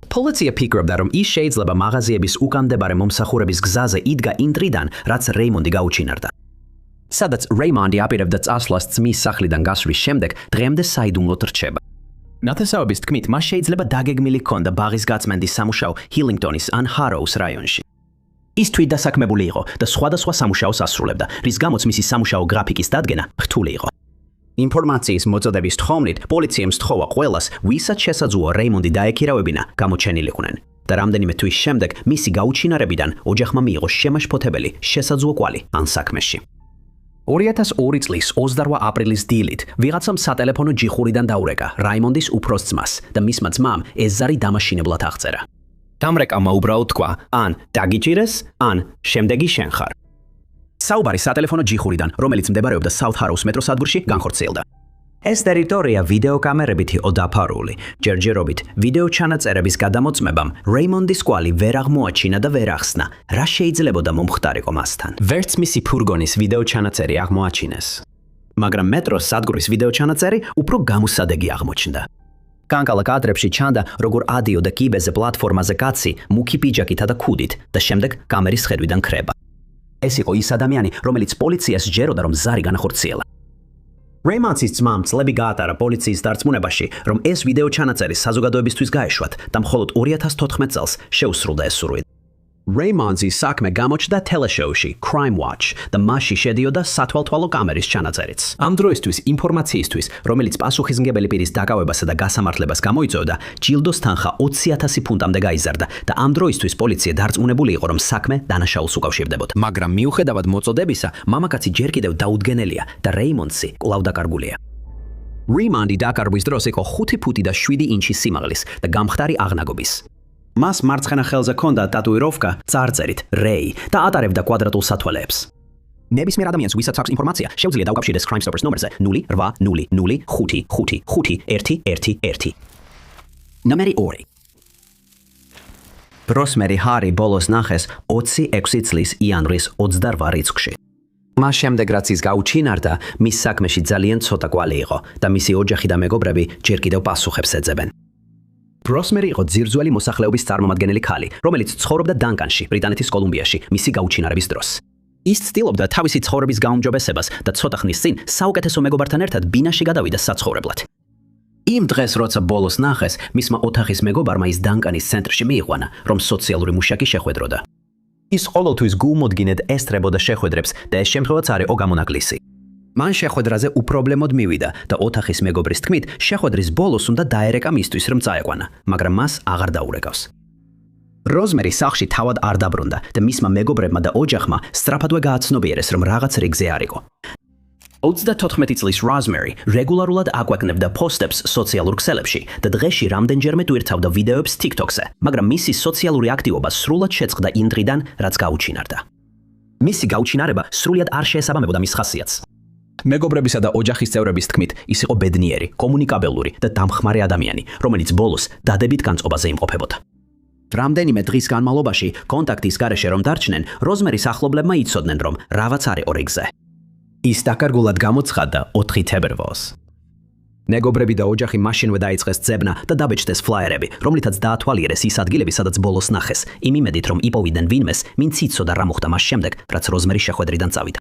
პოლიცია ფიქრობდა, რომ ის შეიძლება მაღაზიების უკანდებარე მომსახურების გზაზე იდგა იმ დრიდან, რაც რეიმონდი გაუჩინარდა. სადაც რეიმონდი აპირებდა წასვლას ძმის სახლიდან გასვლის შემდეგ, დღემდე საიდუმლოდ რჩება. ნათესავების თქმით, მას შეიძლება დაგეგმილი ჰქონდა ბაღის გაწმენდის სამუშაო ჰილინგტონის ან ჰაროუს რაიონში. ის თვითდასაქმებული იყო და სხვადასხვა სამუშაოს ასრულებდა, რის გამოც მისი სამუშაო გრაფიკის დადგენა რთული იყო. ინფორმაციის მოწოდების თხოვნით პოლიციამ სთხოვა ყველას, ვისაც შესაძლოა რეიმონდი დაექირავებინა, გამოჩენილიყვნენ და რამდენიმე თვის შემდეგ მისი გაუჩინარებიდან ოჯახმა მიიღო შემაშფოთებელი შესაძლო კვალი ან საქმეში. 2002 წლის 28 აპრილის დილით ვიღაცამ სატელეფონო ჯიხურიდან დაურეკა რაიმონდის უფროს ძმას და მისმა ძმამ ეს ზარი დამაშინებლად აღწერა. დამრეკავმა უბრალოდ თქვა, ან დაგიჭირეს, ან შემდეგი შენ ხარ. საუბარი სატელეფონო ჯიხურიდან, რომელიც მდებარეობდა South Harrows მეტროსადგურში, განხორციელდა. ეს ტერიტორია ვიდეოკამერებით იყო დაფარული. ჯერჯერობით ვიდეო ჩანაწერების გადამოწმებამ რეიმონდის კვალი ვერ აღმოაჩინა და ვერ ახსნა, რა შეიძლებოდა მომხდარიყო მასთან. ვერც მისი ფურგონის ვიდეო ჩანაწერი აღმოაჩინეს. მაგრამ მეტროს სადგურის ვიდეო ჩანაწერი უფრო გამოსადეგი აღმოჩნდა. კანკალა კადრებში ჩანდა, როგორ ადიოდა კიბეზე პლატფორმაზე კაცი, მუქი პიჯაკითა და ქუდით და შემდეგ კამერის ხედვიდან ქრება. ეს იყო ის ადამიანი, რომელიც პოლიციას ჯეროდა, რომ ზარი განახორციელა. რეიმონდის ძმამ წლები გაატარა პოლიციის დარწმუნებაში, რომ ეს ვიდეო ჩანაწერი საზოგადოებისთვის გაეშვათ და მხოლოდ 2014 წელს შეუსრულდა ეს სურვილი. რეიმონდის საქმე გამოჩნდა ტელეშოუში Crime Watch და მასში შედიოდა სათვალთვალო კამერის ჩანაწერიც. ამ დროისთვის ინფორმაციისთვის, რომელიც პასუხისმგებელი პირის დაკავებასა და გასამართლებას გამოიწვევდა, ჯილდოს თანხა 20,000 ფუნტამდე გაიზარდა და ამ დროისთვის პოლიცია დარწმუნებული იყო, რომ საქმე დანაშაულს უკავშირდებოდა. მაგრამ მიუხედავად მოწოდებისა, მამაკაცი ჯერ კიდევ დაუდგენელია და რეიმონდი კვლავ დაკარგულია. რეიმონდი დაკარგვის დროს იყო 5 ფუტი და 7 ინჩი სიმაღლის და გამხდარი აღნაგობის. მას მარცხენა ხელზე ჰქონდა ტატუიროვკა წარწერით რეი და ატარებდა კვადრატულ სათვალეებს. ნებისმიერ ადამიანს, ვისაც აქვს ინფორმაცია, შეუძლია დაუკავშირდეს Crime Stoppers ნომერზე 0800551111. ნომერი 2. ბროსმერი ჰარი ბოლოს ნახეს 26 წლის იანვრის 28 რიცხვში. მას შემდეგ რაც ის გაუჩინარდა, მის საქმეში ძალიან ცოტა კვალი იყო და მისი ოჯახი და მეგობრები ჯერ კიდევ პასუხებს ეძებენ. ბროსმერი იყო ძირძველი მოსახლეობის წარმომადგენელი ქალი, რომელიც ცხოვრობდა დანკანში, ბრიტანეთის კოლუმბიაში, მისი გაუჩინარების დროს. ის ცდილობდა თავისი ცხოვრების გაუმჯობესებას და ცოტა ხნის წინ საუკეთესო მეგობართან ერთად ბინაში გადავიდა საცხოვრებლად. იმ დღეს, როცა ბოლოს ნახეს, მისმა ოთახის მეგობარმა ის დანკანის ცენტრში მიიყვანა, რომ სოციალური მუშაკი შეხვედროდა. ის ყოველთვის გულმოდგინედ ესწრებოდა შეხვედრებს და ეს შემთხვევაც არ იყო გამონაკლისი. მან შეხვედრაზე უპრობლემოდ მივიდა და ოთახის მეგობრის თქმით, შეხვედრის ბოლოს უნდა დაერეკა მისთვის, რომ წაეყვანა, მაგრამ მას აღარ დაურეკავს. როზმერი სახლში თავად არ დაბრუნდა და მისმა მეგობრებმა და ოჯახმა სწრაფადვე გააცნობიერეს, რომ რაღაც რიგზე არ იყო. 34 წლის როზმერი რეგულარულად აკვეკნებდა პოსტებს სოციალურ ქსელებში და დღეში რამდენჯერმე ტვირთავდა ვიდეოებს TikTok-ზე, მაგრამ მისი სოციალური აქტივობა სრულად შეწყდა იმ დღიდან, რაც გაუჩინარდა. მისი გაუჩინარება სრულად არ შეესაბამებოდა მის ხასიათს. მეგობრებისა და ოჯახის წევრების თქმით, ის იყო ბედნიერი, კომუნიკაბელური და დამხმარე ადამიანი, რომელიც ბოლოს დადებით განწყობაზე იმყოფებოდა. რამდენიმე დღის განმავლობაში კონტაქტის გარეშე რომ დარჩნენ, როზმერის ახლობლებმა იცოდნენ, რომ რაღაც არ იყო რიგზე. ის დაკარგულად გამოცხადდა 4 თებერვალს. მეგობრები და ოჯახი მაშინვე დაიწყეს ძებნა და დაბეჭდეს ფლაიერები, რომლითაც დაათვალიერეს ის ადგილები, სადაც ბოლოს ნახეს, იმ იმედით, რომ იპოვიდნენ ვინმეს, ვინც იცოდა რა მოხდა მას შემდეგ, რაც როზმერი შეხვედრიდან წავიდა.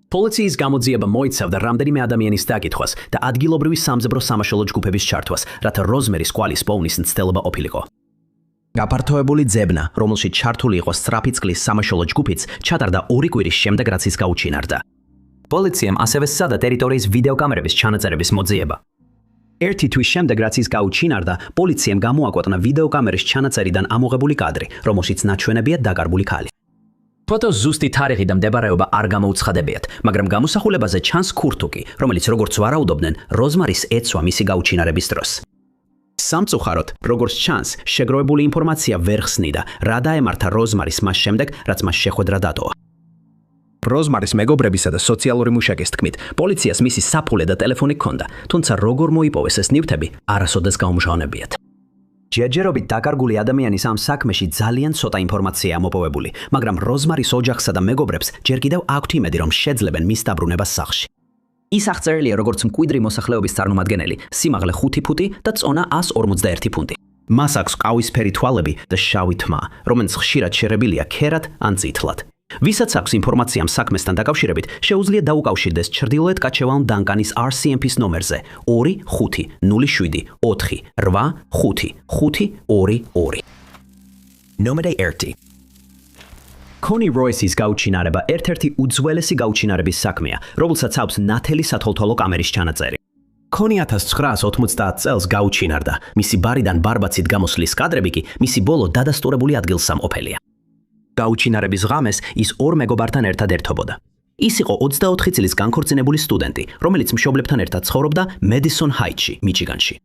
პოლიციის გამოძიება მოიცავდა რამდენიმე ადამიანის დაკითხვას და ადგილობრივი სამძებრო სამაშველო ჯგუფების ჩართვას, რათა როზმერის კვალის პოვნის მცდელობა ყოფილიყო. გაფართოებული ძებნა, რომელშიც ჩართული იყო სწრაფი წყლის სამაშველო ჯგუფიც, ჩატარდა 2 კვირის შემდეგ, რაც ის გაუჩინარდა. პოლიციამ ასევე სცადა ტერიტორიის ვიდეოკამერების ჩანაწერების მოძიება. 1 თვის შემდეგ, რაც ის გაუჩინარდა, პოლიციამ გამოაკვეთნა ვიდეოკამერის ჩანაწერიდან ამოღებული კადრი, რომელშიც ნაჩვენებია დაკარგული ქალი. ფოტოს ზუსტი თარიღი და მდებარეობა არ გამოუცხადებიათ, მაგრამ გამოსახულებაზე ჩანს ქურთუკი, რომელიც როგორც ვარაუდობდნენ, როზმარის ეცვა მისი გაუჩინარების დროს. სამწუხაროდ, როგორც ჩანს, შეგროვებული ინფორმაცია ვერ ხსნიდა, რა დაემართა როზმარის მას შემდეგ, რაც მას შეხვედრა დატოვა. როზმარის მეგობრებისა და სოციალური მუშაკის თქმით, პოლიციას მისი საფულე და ტელეფონი ჰქონდა, თუმცა როგორ მოიპოვეს ეს ნივთები, არასოდეს გაუმჟღავნებიათ. ჯერჯერობით დაკარგული ადამიანის ამ საქმეში ძალიან ცოტა ინფორმაციაა მოპოვებული, მაგრამ როზმარის ოჯახსა და მეგობრებს ჯერ კიდევ აქვთ იმედი, რომ შეძლებენ მის დაბრუნებას სახლში. ის აღწერილია როგორც მკვიდრი მოსახლეობის წარმომადგენელი, სიმაღლე 5 ფუტი და წონა 151 ფუნტი. მას აქვს ყავისფერი თვალები და შავი თმა, რომელიც ხშირად შერებილია ქერად ან წითლად. ვისაც აქვს ინფორმაცია ამ საქმესთან დაკავშირებით, შეუძლია დაუკავშირდეს ჩრდილოეთ კაჩევან დანკანის RCMP-ის ნომერზე 2507-885-522. ნომერი 1. კონი როისის გაუჩინარება ერთ-ერთი უძველესი გაუჩინარების საქმეა, რომელსაც აქვს ნათელი სათვალთვალო კამერის ჩანაწერი. კონი 1990 წელს გაუჩინარდა, მისი ბარიდან ბარბაცით გამოსვლის კადრები კი მისი ბოლო დადასტურებული ადგილსამყოფელია. გაუჩინარების ღამეს ის 2 მეგობართან ერთად ერთობოდა. ის იყო 24 წლის განქორწინებული სტუდენტი, რომელიც მშობლებთან ერთად ცხოვრობდა მედისონ ჰაიტში, მიჩიგანში.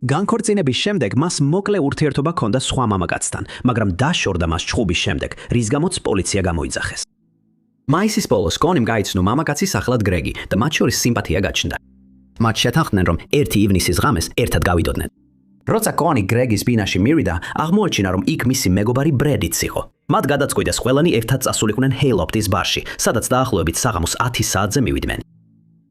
განქორწინების შემდეგ მას მოკლე ურთიერთობა ჰქონდა სხვა მამაკაცთან, მაგრამ დაშორდა მას ჩხუბის შემდეგ, რის გამოც პოლიცია გამოიძახეს. მაისის ბოლოს კონიმ გაიცნო მამაკაცის სახელად გრეგი და მათ შორის სიმპათია გაჩნდა. მათ შეთანხმდნენ, რომ 1 ივნისის ღამეს ერთად გავიდოდნენ. როცა კონი გრეგის ბინაში მივიდა, აღმოაჩინა, რომ იქ მისი მეგობარი ბრედიც იყო. მათ გადაწყვიტეს ყველანი ერთად წასულიყვნენ ჰეილოპტის ბარში, სადაც დაახლოებით საღამოს 10 საათზე მივიდნენ.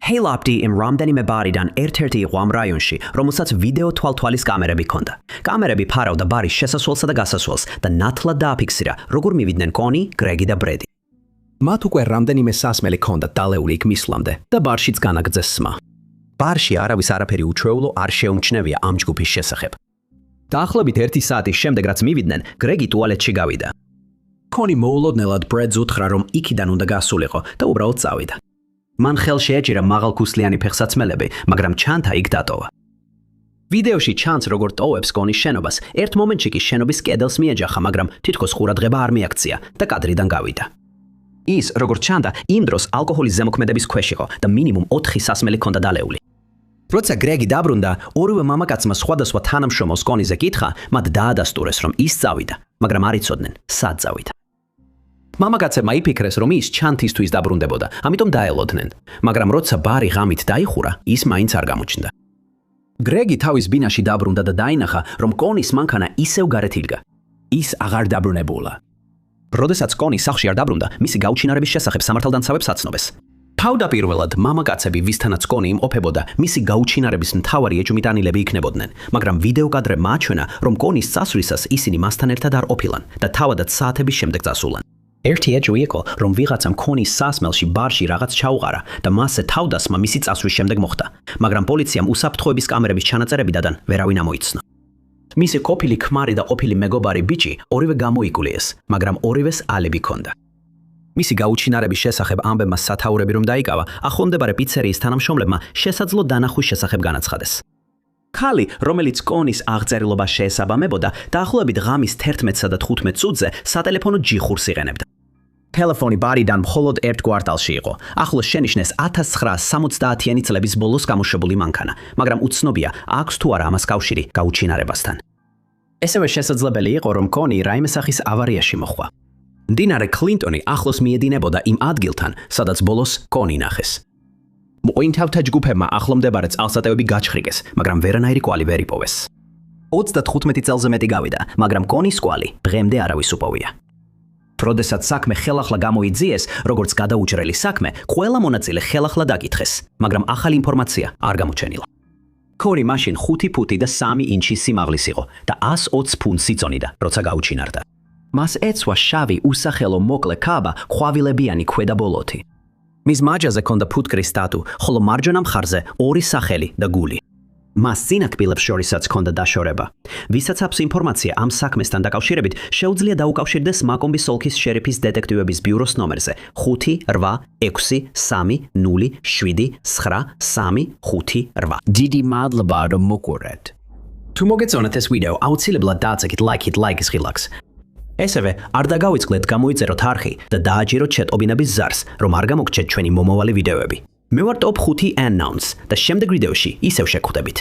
ჰეილოპტი იმ რამდენიმე ბარიდან ერთ-ერთი იყო ამ რაიონში, რომელსაც ვიდეო თვალთვალის კამერები ჰქონდა. კამერები ფარავდა ბარის შესასვლელსა და გასასვლელს და ნათლად დააფიქსირა, როგორ მივიდნენ კონი, გრეგი და ბრედი. მათ უკვე რამდენიმე სასმელი ჰქონდათ დალეული იქ მისვლამდე და ბარშიც განაგრძეს სმა. ბარში არავის არაფერი უჩვეულო არ შეუმჩნევია ამ ჯგუფის შესახებ. დაახლოებით 1 საათის შემდეგ, რაც მივიდნენ, გრეგი ტუალეტში გავიდა. კონი მოულოდნელად ბრედს უთხრა, რომ იქიდან უნდა გასულიყო და უბრალოდ წავიდა. მან ხელში ეჭირა მაღალქუსლიანი ფეხსაცმელები, მაგრამ ჩანთა იქ დატოვა. ვიდეოში ჩანს, როგორ ტოვებს კონის შენობას, ერთ მომენტში კი შენობის კედელს მიეჯახა, მაგრამ თითქოს ყურადღება არ მიაქცია და კადრიდან გავიდა. ის, როგორც ჩანდა, იმ დროს ალკოჰოლის ზემოქმედების ქვეშ იყო და მინიმუმ 4 სასმელი ჰქონდა დალეული. როცა გრეგი დაბრუნდა, ორივე მამაკაცმა სხვადასხვა თანამშრომელს კონიზე კითხა, მათ დაადასტურეს, რომ ის წავიდა, მაგრამ არ იცოდნენ, სად წავიდა. მამაკაცებმა იფიქრეს, რომ ის ჩანთისთვის დაბრუნდებოდა, ამიტომ დაელოდნენ, მაგრამ როცა ბარი ღამით დაიხურა, ის მაინც არ გამოჩნდა. გრეგი თავის ბინაში დაბრუნდა და დაინახა, რომ კონის მანქანა ისევ გარეთ იდგა. ის აღარ დაბრუნებულა. როდესაც კონი სახლში არ დაბრუნდა, მისი გაუჩინარების შესახებ სამართალდამცავებს აცნობეს. თავდაპირველად მამაკაცები, ვისთანაც კონი იმყოფებოდა, მისი გაუჩინარების მთავარი ეჭვმიტანილები იქნებოდნენ, მაგრამ ვიდეოკადრებმა აჩვენა, რომ კონის წასვლისას ისინი მასთან ერთად არ ყოფილან და თავადაც საათების შემდეგ წასულან. ერთი ეჭვი იყო, რომ ვიღაცამ კონის სასმელში ბარში რაღაც ჩაუყარა და მასზე თავდასხმა მისი წასვლის შემდეგ მოხდა, მაგრამ პოლიციამ უსაფრთხოების კამერების ჩანაწერებიდან ვერავინ ამოიცნო. მისი ყოფილი ქმარი და ყოფილი მეგობარი ბიჭი ორივე გამოიკულიეს, მაგრამ ორივეს ალიbi ჰქონდა. მისი გაუჩინარების შესახებ ამბებმა სათაურები რომ დაიკავა, ახლომდებარე პიცერიის თანამშრომლებმა შესაძლო დანახვის შესახებ განაცხადეს. ქალი, რომელიც კონის აღწერილობას შეესაბამებოდა, დაახლოებით ღამის 11-სა და 15 წუთზე სატელეფონო ჯიხურს იღენებდა. ტელეფონი ბარიდან მხოლოდ ერთ კვარტალში იყო. ახლოს შენიშნეს 1970-იანი წლების ბოლოს გამოშვებული მანქანა, მაგრამ უცნობია, აქვს თუ არა ამას კავშირი გაუჩინარებასთან. ესევე შესაძლებელი იყო, რომ კონი რაიმე სახის ავარიაში მოხდა. მდინარე კლინტონი ახლოს მიედინებოდა იმ ადგილთან, სადაც ბოლოს კონი ნახეს. მოინთავთა ჯგუფებმა ახლომდებარე წყალსატევები გაჩხრიკეს, მაგრამ ვერანაირი კვალი ვერ იპოვეს. 35 წელზე მეტი გავიდა, მაგრამ კონის კვალი დღემდე არავის უპოვია. როდესაც საქმე ხელახლა გამოიძიეს, როგორც გადაუჭრელი საქმე, ყველა მონაწილე ხელახლა დაკითხეს, მაგრამ ახალი ინფორმაცია არ გამოჩენილა. კონი მაშინ 5 ფუტი და 3 ინჩის სიმაღლის იყო და 120 ფუნტს იწონიდა, როცა გაუჩინარდა. მას ეცვა შავი უსახელო მოკლე ქაბა ყვავილებიანი ქვედა ბოლოთი. მის მაჯაზე ჰქონდა ფუტკრის ტატუ, ხოლო მარჯვენა მხარზე 2 სახელი და გული. მას წინაკბილებს შორისაც ჰქონდა დაშორება. ვისაც აქვს ინფორმაცია ამ საქმესთან დაკავშირებით, შეუძლია დაუკავშირდეს მაკომბის ოლქის შერიფის დეტექტივების ბიუროს ნომერზე 58603795358. დიდი მადლობა რომ მოგვარეთ. თუ მოგეწონათ ეს ვიდეო, აუცილებლად დააწექით ლაიქის ღილაკს. ესევე არ დაგავიწყდეთ გამოიწეროთ არხი და დააჯეროთ ჩატობინების ზარს, რომ არ გამოგჩეთ ჩვენი მომავალი ვიდეოები. მე ვარ Top 5 Unknowns და შემდეგ ვიდეოში ისევ შეგხვდებით.